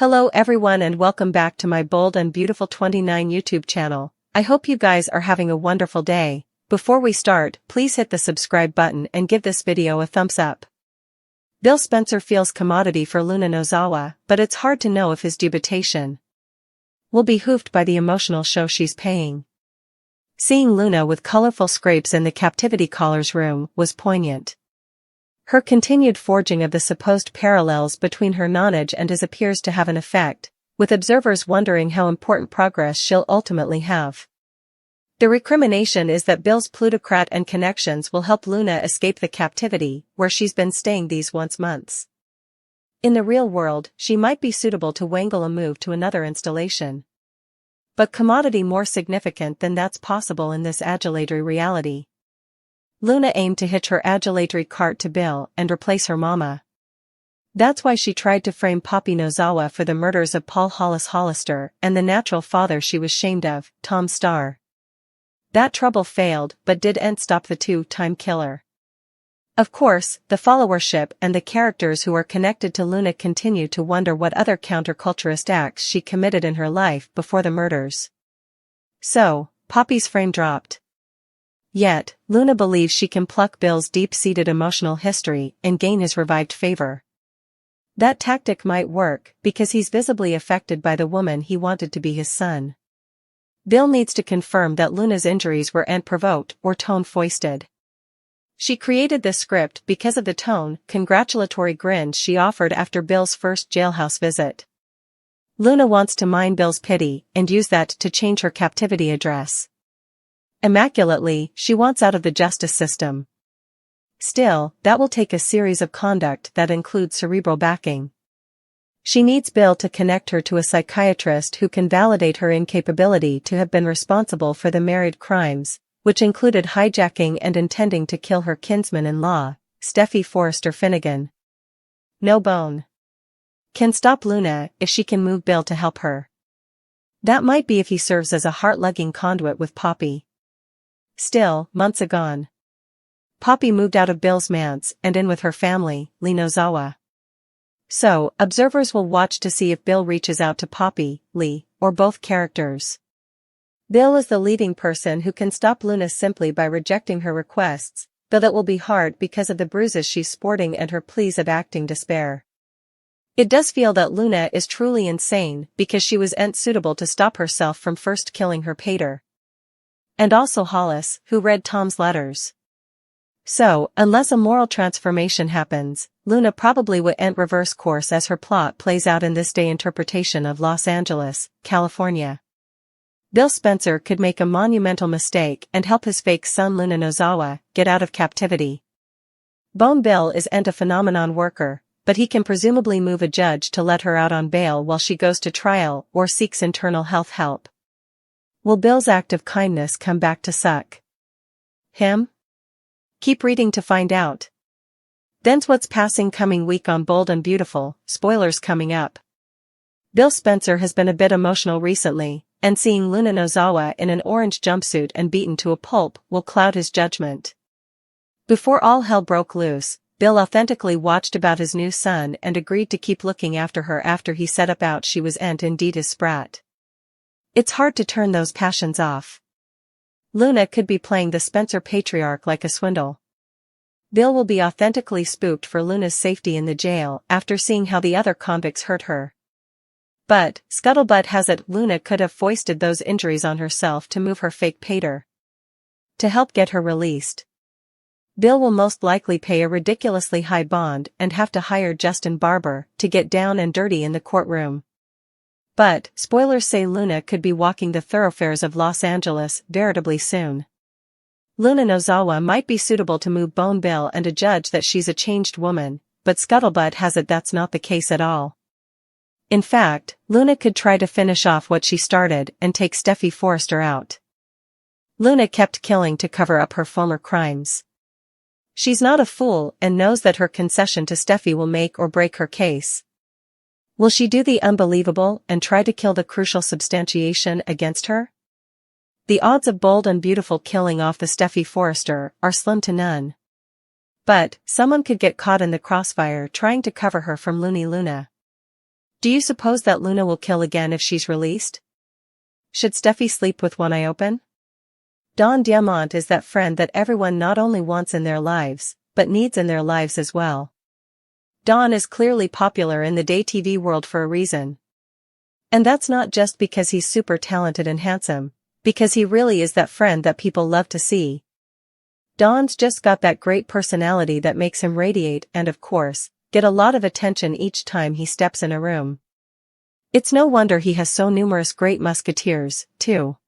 Hello everyone and welcome back to my Bold and Beautiful 29 YouTube channel. I hope you guys are having a wonderful day. Before we start, please hit the subscribe button and give this video a thumbs up. Bill Spencer feels commodity for Luna Nozawa, but it's hard to know if his dubitation will be hoofed by the emotional show she's paying. Seeing Luna with colorful scrapes in the captivity caller's room was poignant. Her continued forging of the supposed parallels between her nonage and his appears to have an effect, with observers wondering how important progress she'll ultimately have. The recrimination is that Bill's plutocrat and connections will help Luna escape the captivity where she's been staying these months. In the real world, she might be suitable to wangle a move to another installation. But commodity more significant than that's possible in this adulatory reality. Luna aimed to hitch her adulatory cart to Bill and replace her mama. That's why she tried to frame Poppy Nozawa for the murders of Paul Hollis Hollister and the natural father she was shamed of, Tom Starr. That trouble failed but didn't stop the two-time killer. Of course, the followership and the characters who are connected to Luna continue to wonder what other counterculturist acts she committed in her life before the murders. So, Poppy's frame dropped. Yet, Luna believes she can pluck Bill's deep-seated emotional history and gain his revived favor. That tactic might work because he's visibly affected by the woman he wanted to be his son. Bill needs to confirm that Luna's injuries weren't provoked or tone-foisted. She created this script because of the congratulatory grins she offered after Bill's first jailhouse visit. Luna wants to mine Bill's pity and use that to change her captivity address. Immaculately, she wants out of the justice system. Still, that will take a series of conduct that includes cerebral backing. She needs Bill to connect her to a psychiatrist who can validate her incapability to have been responsible for the married crimes, which included hijacking and intending to kill her kinsman-in-law, Steffi Forrester Finnegan. No bone can stop Luna if she can move Bill to help her. That might be if he serves as a heart-lugging conduit with Poppy. Still, months are gone. Poppy moved out of Bill's manse and in with her family, Lee Nozawa. So, observers will watch to see if Bill reaches out to Poppy, Lee, or both characters. Bill is the leading person who can stop Luna simply by rejecting her requests, though that will be hard because of the bruises she's sporting and her pleas of acting despair. It does feel that Luna is truly insane because she wasn't suitable to stop herself from first killing her pater. And also Hollis, who read Tom's letters. So, unless a moral transformation happens, Luna probably wouldn't reverse course as her plot plays out in this day interpretation of Los Angeles, California. Bill Spencer could make a monumental mistake and help his fake son Luna Nozawa get out of captivity. Bone Bill isn't a phenomenon worker, but he can presumably move a judge to let her out on bail while she goes to trial or seeks internal health help. Will Bill's act of kindness come back to suck him? Keep reading to find out. Then's what's passing coming week on Bold and Beautiful, spoilers coming up. Bill Spencer has been a bit emotional recently, and seeing Luna Nozawa in an orange jumpsuit and beaten to a pulp will cloud his judgment. Before all hell broke loose, Bill authentically watched about his new son and agreed to keep looking after her after he set about she wasn't indeed his sprat. It's hard to turn those passions off. Luna could be playing the Spencer patriarch like a swindle. Bill will be authentically spooked for Luna's safety in the jail after seeing how the other convicts hurt her. But, scuttlebutt has it Luna could have foisted those injuries on herself to move her fake pater to help get her released. Bill will most likely pay a ridiculously high bond and have to hire Justin Barber to get down and dirty in the courtroom. But, spoilers say Luna could be walking the thoroughfares of Los Angeles veritably soon. Luna Nozawa might be suitable to move Bone Bill and a judge that she's a changed woman, but scuttlebutt has it that's not the case at all. In fact, Luna could try to finish off what she started and take Steffi Forrester out. Luna kept killing to cover up her former crimes. She's not a fool and knows that her concession to Steffi will make or break her case. Will she do the unbelievable and try to kill the crucial substantiation against her? The odds of Bold and Beautiful killing off the Steffi Forrester are slim to none. But, someone could get caught in the crossfire trying to cover her from Looney Luna. Do you suppose that Luna will kill again if she's released? Should Steffi sleep with one eye open? Diamant is that friend that everyone not only wants in their lives, but needs in their lives as well. Don is clearly popular in the day TV world for a reason. And that's not just because he's super talented and handsome, because he really is that friend that people love to see. Don's just got that great personality that makes him radiate and, of course, get a lot of attention each time he steps in a room. It's no wonder he has so numerous great musketeers, too.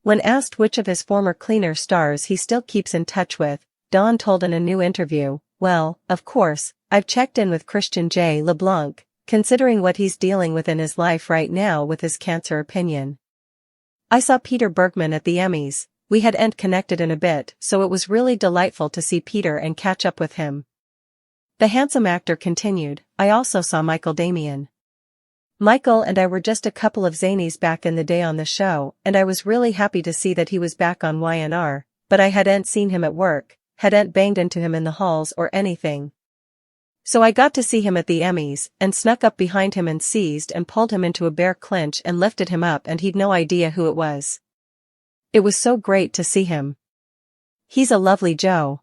When asked which of his former cleaner stars he still keeps in touch with, Don told in a new interview, "Well, of course, I've checked in with Christian J. LeBlanc, considering what he's dealing with in his life right now with his cancer opinion. I saw Peter Bergman at the Emmys. We hadn't connected in a bit, so it was really delightful to see Peter and catch up with him." The handsome actor continued, "I also saw Michael Damian. Michael and I were just a couple of zanies back in the day on the show, and I was really happy to see that he was back on YNR, but I hadn't seen him at work, hadn't banged into him in the halls or anything. So I got to see him at the Emmys, and snuck up behind him and seized and pulled him into a bear clinch and lifted him up, and he'd no idea who it was. It was so great to see him. He's a lovely Joe.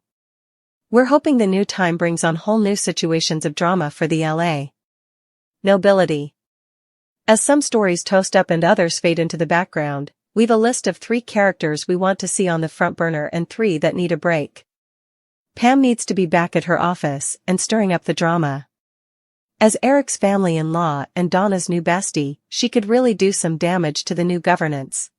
We're hoping the new time brings on whole new situations of drama for the LA nobility. As some stories toast up and others fade into the background, we've a list of 3 characters we want to see on the front burner and 3 that need a break. Pam needs to be back at her office and stirring up the drama. As Eric's family-in-law and Donna's new bestie, she could really do some damage to the new governance.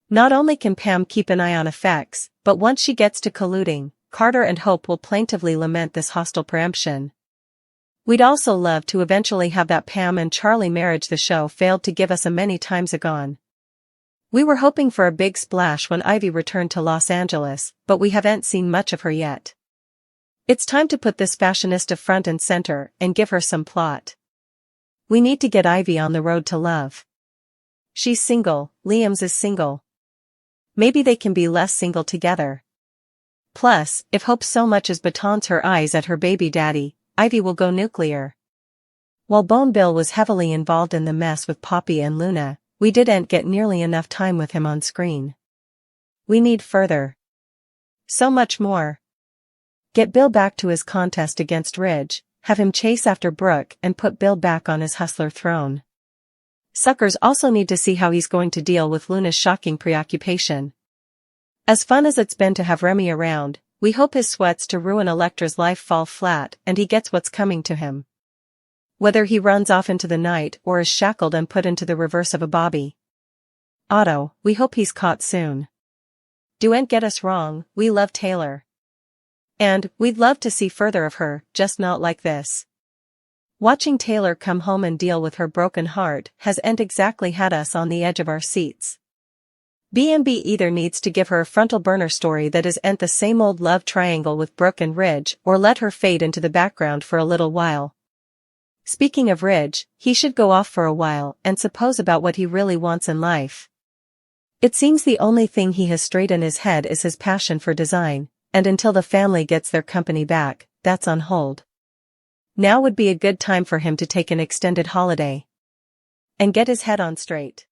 Not only can Pam keep an eye on effects, but once she gets to colluding, Carter and Hope will plaintively lament this hostile preemption. We'd also love to eventually have that Pam and Charlie marriage the show failed to give us a many times agone. We were hoping for a big splash when Ivy returned to Los Angeles, but we haven't seen much of her yet. It's time to put this fashionista front and center and give her some plot. We need to get Ivy on the road to love. She's single, Liam's is single. Maybe they can be less single together. Plus, if Hope so much as batons her eyes at her baby daddy, Ivy will go nuclear. While Bone Bill was heavily involved in the mess with Poppy and Luna, we didn't get nearly enough time with him on screen. We need further. So much more. Get Bill back to his contest against Ridge, have him chase after Brooke and put Bill back on his hustler throne. Suckers also need to see how he's going to deal with Luna's shocking preoccupation. As fun as it's been to have Remy around, we hope his sweats to ruin Elektra's life fall flat and he gets what's coming to him. Whether he runs off into the night or is shackled and put into the reverse of a bobby. Otto, we hope he's caught soon. Don't get us wrong, we love Taylor. And, we'd love to see further of her, just not like this. Watching Taylor come home and deal with her broken heart hasn't exactly had us on the edge of our seats. B&B either needs to give her a frontal burner story that isn't the same old love triangle with Brooke and Ridge, or let her fade into the background for a little while. Speaking of Ridge, he should go off for a while and suppose about what he really wants in life. It seems the only thing he has straight in his head is his passion for design, and until the family gets their company back, that's on hold. Now would be a good time for him to take an extended holiday and get his head on straight.